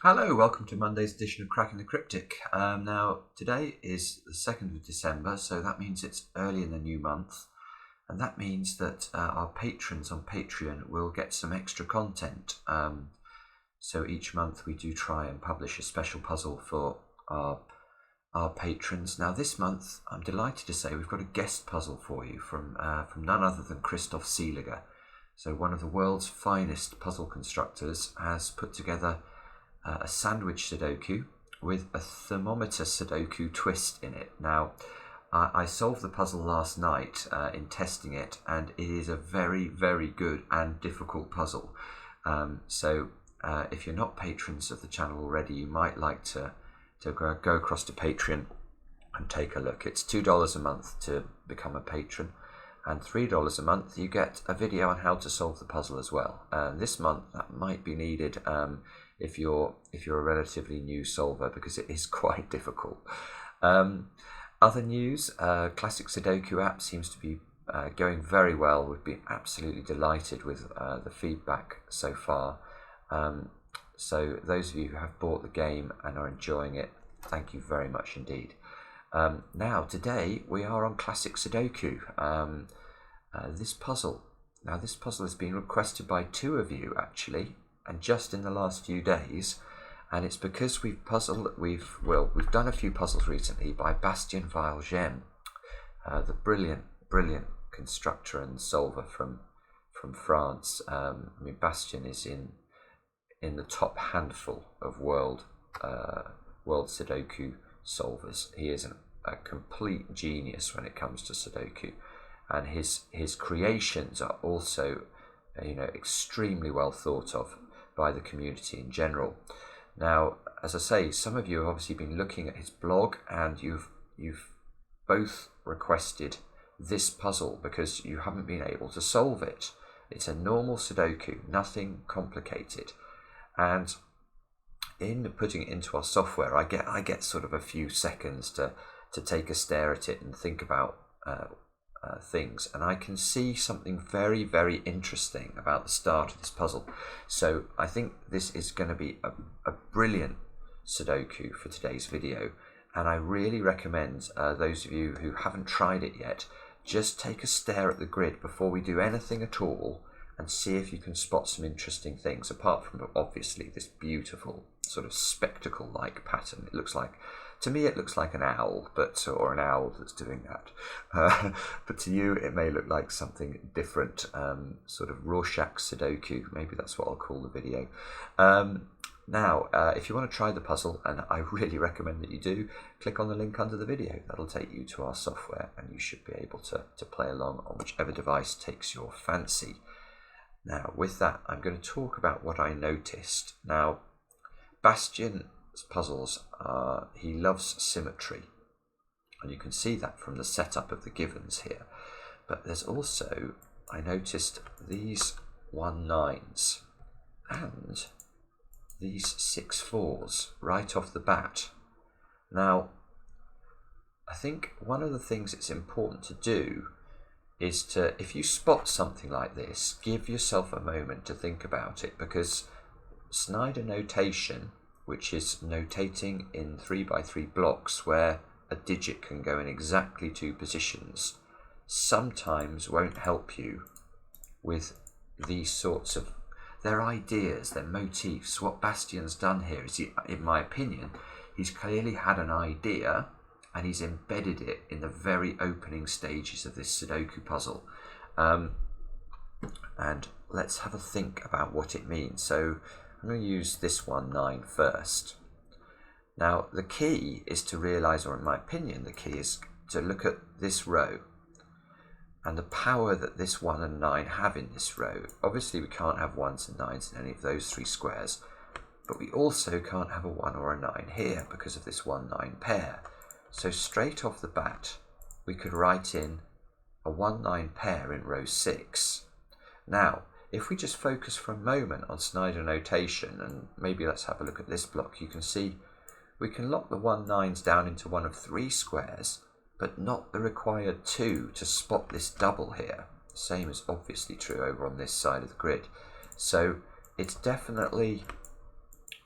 Hello, welcome to Monday's edition of Cracking the Cryptic. Now, today is the 2nd of December, so that means it's early in the new month, and that means that our patrons on Patreon will get some extra content. So each month we do try and publish a special puzzle for our patrons. Now, this month, I'm delighted to say we've got a guest puzzle for you from none other than Christoph Seeliger. So one of the world's finest puzzle constructors has put together a sandwich Sudoku with a thermometer Sudoku twist in it. Now, I solved the puzzle last night in testing it, and it is a very, very good and difficult puzzle. So if you're not patrons of the channel already, you might like to go across to Patreon and take a look. It's $2 a month to become a patron, and $3 a month you get a video on how to solve the puzzle as well. This month that might be needed if you're a relatively new solver, because it is quite difficult. Other news, Classic Sudoku app seems to be going very well. We've been absolutely delighted with the feedback so far. So those of you who have bought the game and are enjoying it, thank you very much indeed. Now today we are on Classic Sudoku. This puzzle has been requested by two of you actually, and just in the last few days, and it's because we've done a few puzzles recently by Bastien Vial-Jaime, the brilliant constructor and solver from France. I mean, Bastien is in the top handful of world Sudoku solvers. He is a complete genius when it comes to Sudoku, and his creations are also extremely well thought of by the community in general. Now, as I say, some of you have obviously been looking at his blog, and you've both requested this puzzle because you haven't been able to solve it. It's a normal Sudoku, nothing complicated, and in putting it into our software, I get sort of a few seconds to take a stare at it and think about things, and I can see something very, very interesting about the start of this puzzle. So I think this is going to be a brilliant Sudoku for today's video, and I really recommend those of you who haven't tried it yet, just take a stare at the grid before we do anything at all and see if you can spot some interesting things, apart from obviously this beautiful sort of spectacle-like pattern. To me it looks like an owl, or an owl that's doing that. But to you it may look like something different, sort of Rorschach Sudoku. Maybe that's what I'll call the video. Now, if you want to try the puzzle, and I really recommend that you do, click on the link under the video. That'll take you to our software, and you should be able to play along on whichever device takes your fancy. Now, with that, I'm going to talk about what I noticed. Now, Bastien's puzzles he loves symmetry, and you can see that from the setup of the givens here. But there's also, I noticed these 1/9s and these 6/4s right off the bat. Now, I think one of the things it's important to do is to, if you spot something like this, give yourself a moment to think about it, because Snyder notation, which is notating in 3x3 blocks where a digit can go in exactly 2 positions, sometimes won't help you with these sorts of, their ideas, their motifs. What Bastien's done here is, in my opinion, he's clearly had an idea and he's embedded it in the very opening stages of this Sudoku puzzle. And let's have a think about what it means. So I'm going to use this 1/9 first. Now, the key is to realise, or in my opinion, the key is to look at this row and the power that this 1 and 9 have in this row. Obviously, we can't have 1s and 9s in any of those 3 squares, but we also can't have a 1 or a 9 here because of this 1/9 pair. So straight off the bat, we could write in a 1/9 pair in row 6. Now, if we just focus for a moment on Snyder notation, and maybe let's have a look at this block, you can see we can lock the 1/9s down into one of 3 squares, but not the required 2 to spot this double here. Same is obviously true over on this side of the grid. So it's definitely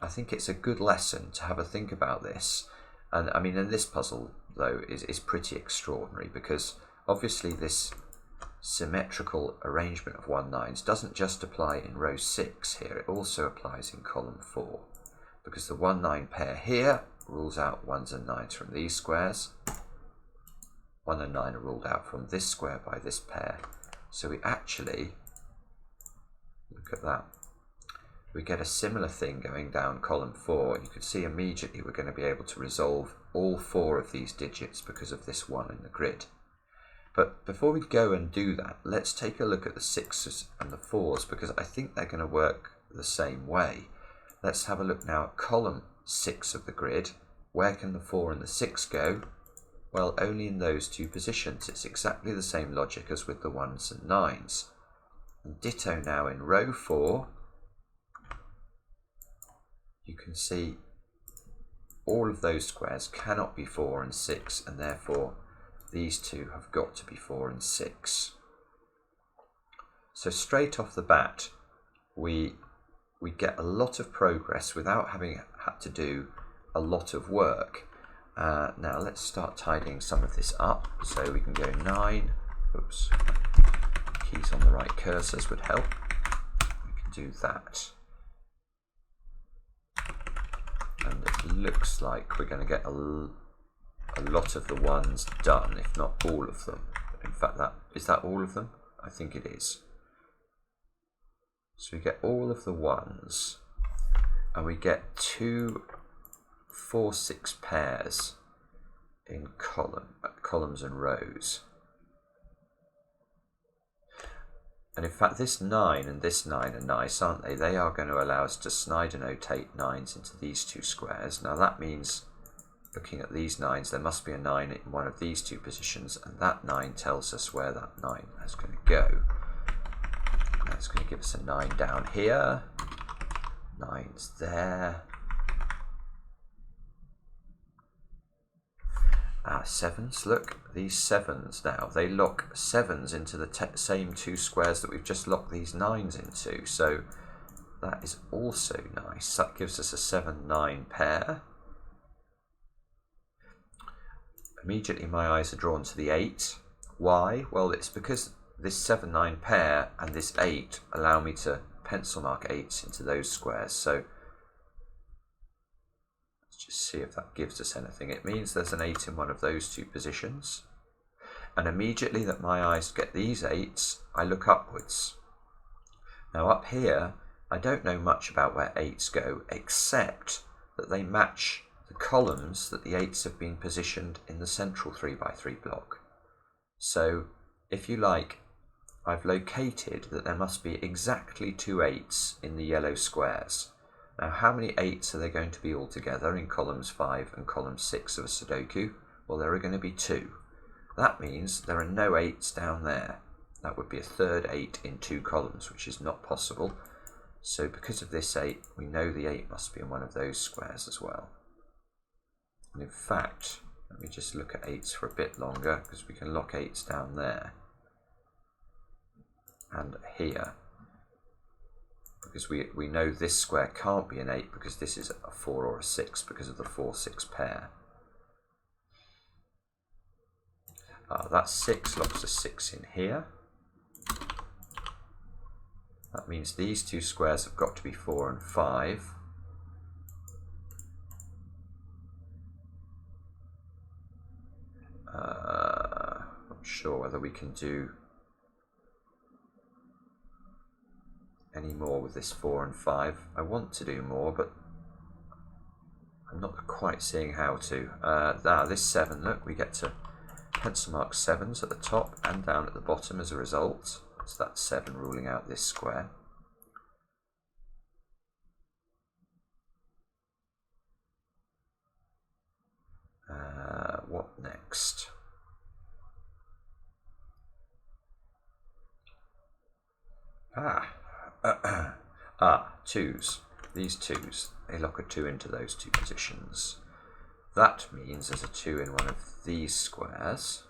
I think it's a good lesson to have a think about this. And I mean, and this puzzle though is pretty extraordinary, because obviously this symmetrical arrangement of 1/9s doesn't just apply in row 6 here, it also applies in column 4, because the 1/9 pair here rules out 1s and 9s from these squares. 1 and 9 are ruled out from this square by this pair. So we actually, look at that, we get a similar thing going down column 4. You can see immediately we're going to be able to resolve all 4 of these digits because of this 1 in the grid. But before we go and do that, let's take a look at the 6s and the 4s, because I think they're going to work the same way. Let's have a look now at column 6 of the grid. Where can the 4 and the 6 go? Well, only in those 2 positions. It's exactly the same logic as with the 1s and 9s. And ditto now in row 4. You can see all of those squares cannot be 4 and 6, and therefore these 2 have got to be 4 and 6. So straight off the bat, we get a lot of progress without having had to do a lot of work. Now let's start tidying some of this up. So we can go 9, oops, keys on the right cursors would help. We can do that. And it looks like we're going to get a lot of the 1s done, if not all of them. In fact, is that all of them? I think it is. So we get all of the 1s, and we get 2 4/6 pairs in columns and rows. And in fact, this 9 and this 9 are nice, aren't they? They are going to allow us to Snyder notate 9s into these 2 squares. Now that means, looking at these 9s, there must be a 9 in one of these 2 positions, and that 9 tells us where that 9 is going to go. That's going to give us a 9 down here, 9's there. 7s, look, these 7s now, they lock 7s into the same 2 squares that we've just locked these 9s into, so that is also nice. That gives us a 7-9 pair. Immediately my eyes are drawn to the 8. Why? Well, it's because this 7-9 pair and this 8 allow me to pencil mark 8s into those squares, so just see if that gives us anything. It means there's an 8 in one of those 2 positions, and immediately that my eyes get these 8s, I look upwards. Now up here, I don't know much about where 8s go, except that they match the columns that the 8s have been positioned in the central 3x3 block. So if you like, I've located that there must be exactly 2 8s in the yellow squares. Now, how many 8s are there going to be altogether in columns 5 and column 6 of a Sudoku? Well, there are going to be 2. That means there are no 8s down there. That would be a third 8 in 2 columns, which is not possible. So because of this 8, we know the 8 must be in one of those squares as well. And in fact, let me just look at 8s for a bit longer, because we can lock 8s down there and here. Because we know this square can't be an 8 because this is a 4 or a 6 because of the 4/6 pair. That 6 locks a 6 in here. That means these 2 squares have got to be 4 and 5. Not sure whether we can do any more with this 4 and 5. I want to do more, but I'm not quite seeing how to. This 7, look, we get to pencil mark 7s at the top and down at the bottom as a result. So that's 7 ruling out this square. What next? 2s. These 2s, they lock a 2 into those 2 positions. That means there's a 2 in one of these squares.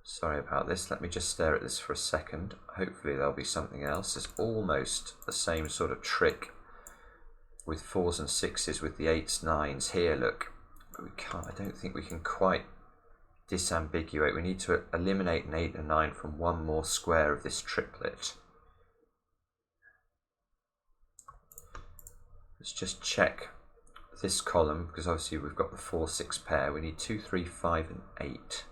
Sorry about this, let me just stare at this for a second. Hopefully there'll be something else. It's almost the same sort of trick with 4s and 6s with the 8s, 9s here, look. But we can't, I don't think we can quite disambiguate. We need to eliminate an 8 and 9 from one more square of this triplet. Let's just check this column, because obviously we've got the 4, 6 pair. We need 2, 3, 5 and 8.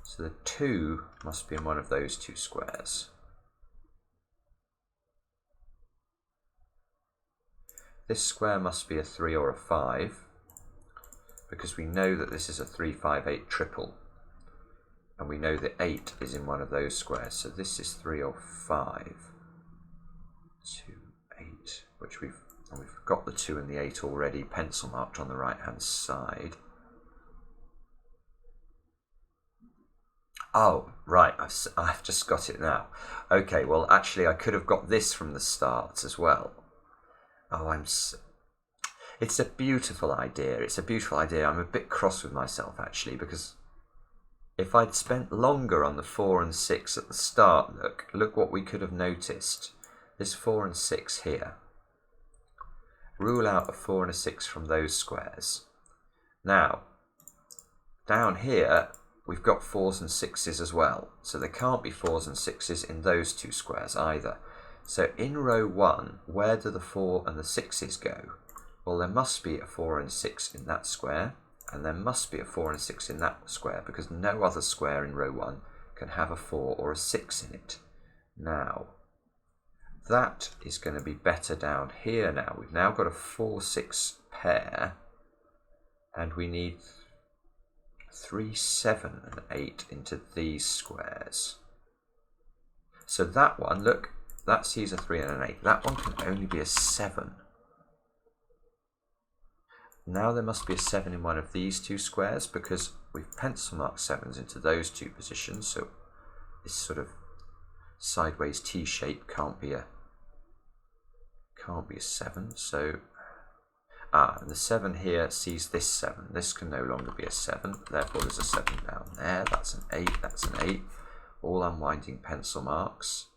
So the 2 must be in one of those two squares. This square must be a 3 or a 5, because we know that this is a 3, 5, 8 triple. And we know that 8 is in one of those squares. So this is 3 or 5. 2, 8, which we've got the 2 and the 8 already pencil marked on the right hand side. Oh, right, I've just got it now. Okay, well, actually, I could have got this from the start as well. Oh, it's a beautiful idea. It's a beautiful idea. I'm a bit cross with myself, actually, because if I'd spent longer on the 4 and 6 at the start, look what we could have noticed. This 4 and 6 here. Rule out a 4 and a 6 from those squares. Now, down here, we've got 4s and 6s as well, so there can't be 4s and 6s in those two squares either. So in row 1, where do the 4 and the 6s go? Well, there must be a 4 and 6 in that square, and there must be a 4 and 6 in that square, because no other square in row 1 can have a 4 or a 6 in it. Now, that is going to be better down here now. We've now got a 4, 6 pair, and we need 3, 7 and 8 into these squares. So that one, look, that sees a 3 and an 8. That one can only be a 7. Now there must be a 7 in one of these two squares, because we've pencil marked 7s into those two positions, so this sort of sideways T shape can't be a 7. So and the 7 here sees this 7. This can no longer be a 7, therefore there's a 7 down there. That's an 8, that's an 8. All unwinding pencil marks.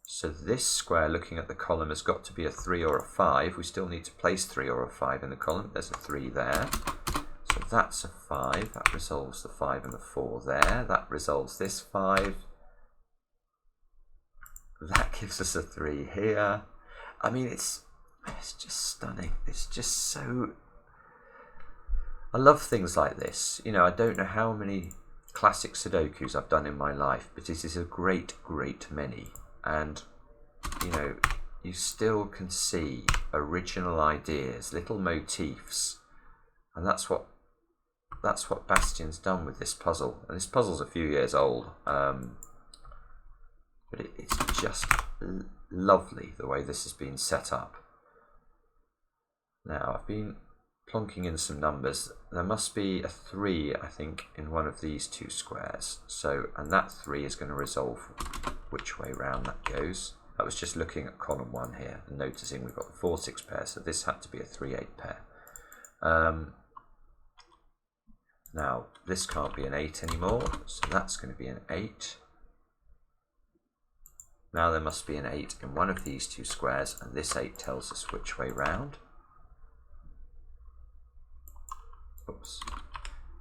So this square, looking at the column, has got to be a 3 or a 5. We still need to place 3 or a 5 in the column. There's a 3 there. So that's a 5. That resolves the 5 and the 4 there. That resolves this 5. That gives us a 3 here. I mean, it's just stunning. It's just so... I love things like this. You know, I don't know how many classic Sudokus I've done in my life, but it is a great, great many. And, you know, you still can see original ideas, little motifs. And that's what Bastien's done with this puzzle. And this puzzle's a few years old. But it's just lovely the way this has been set up. Now, I've been plonking in some numbers. There must be a 3, I think, in one of these two squares. So, and that 3 is going to resolve which way round that goes. I was just looking at column 1 here and noticing we've got the 4, 6 pair, so this had to be a 3, 8 pair. Now, this can't be an 8 anymore, so that's going to be an 8. Now there must be an 8 in one of these two squares, and this 8 tells us which way round. Oops.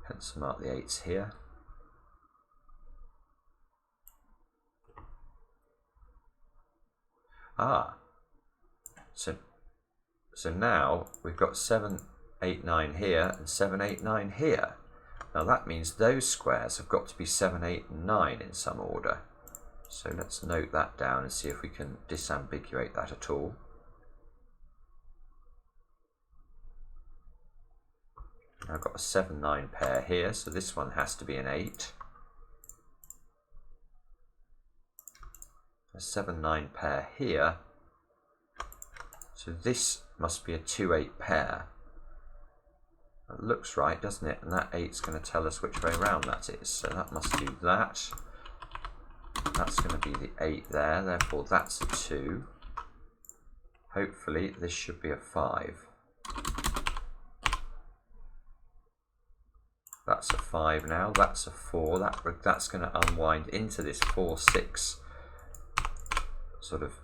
Pencil mark the 8s here. So now we've got 7, 8, 9 here and 7, 8, 9 here. Now that means those squares have got to be 7, 8 and 9 in some order. So let's note that down and see if we can disambiguate that at all. Now I've got a 7, 9 pair here, so this one has to be an 8. A 7, 9 pair here. So this must be a 2, 8 pair. That looks right, doesn't it? And that 8 is going to tell us which way around that is. So that must do that. That's going to be the 8 there, therefore that's a 2. Hopefully this should be a 5. That's a 5 now, that's a 4, that's going to unwind into this 4, 6 sort of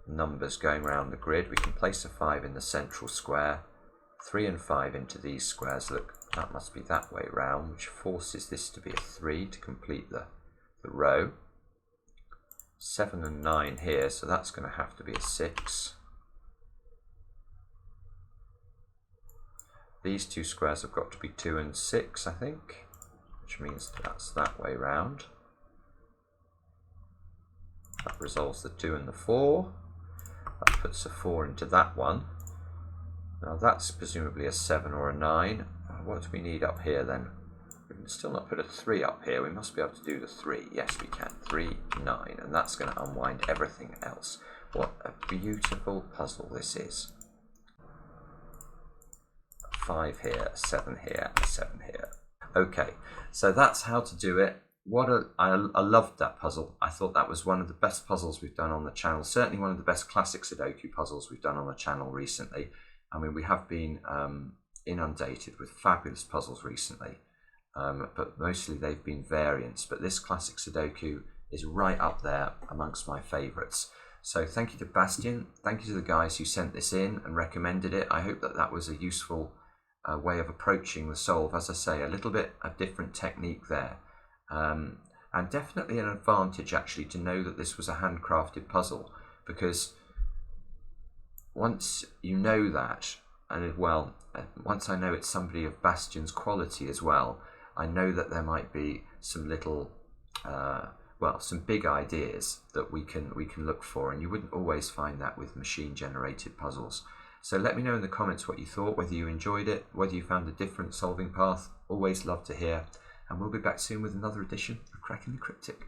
numbers going around the grid. We can place a 5 in the central square, 3 and 5 into these squares. Look, that must be that way round, which forces this to be a 3 to complete the row. 7 and 9 here, so that's going to have to be a 6. These two squares have got to be 2 and 6, I think, which means that's that way round. That resolves the 2 and the 4. That puts a 4 into that one. Now that's presumably a 7 or a 9. What do we need up here then? We can still not put a 3 up here. We must be able to do the 3. Yes, we can. 3, 9. And that's going to unwind everything else. What a beautiful puzzle this is. 5 here, a 7 here, a 7 here. Okay, so that's how to do it. I loved that puzzle. I thought that was one of the best puzzles we've done on the channel. Certainly one of the best classic Sudoku puzzles we've done on the channel recently. I mean, we have been inundated with fabulous puzzles recently, but mostly they've been variants. But this classic Sudoku is right up there amongst my favourites. So thank you to Bastien. Thank you to the guys who sent this in and recommended it. I hope that that was a useful way of approaching the solve. As I say, a little bit of different technique there. And definitely an advantage actually to know that this was a handcrafted puzzle, because once you know that, and well, once I know it's somebody of Bastien's quality as well, I know that there might be some little, well, some big ideas that we can look for, and you wouldn't always find that with machine-generated puzzles. So let me know in the comments what you thought, whether you enjoyed it, whether you found a different solving path. Always love to hear. And we'll be back soon with another edition of Cracking the Cryptic.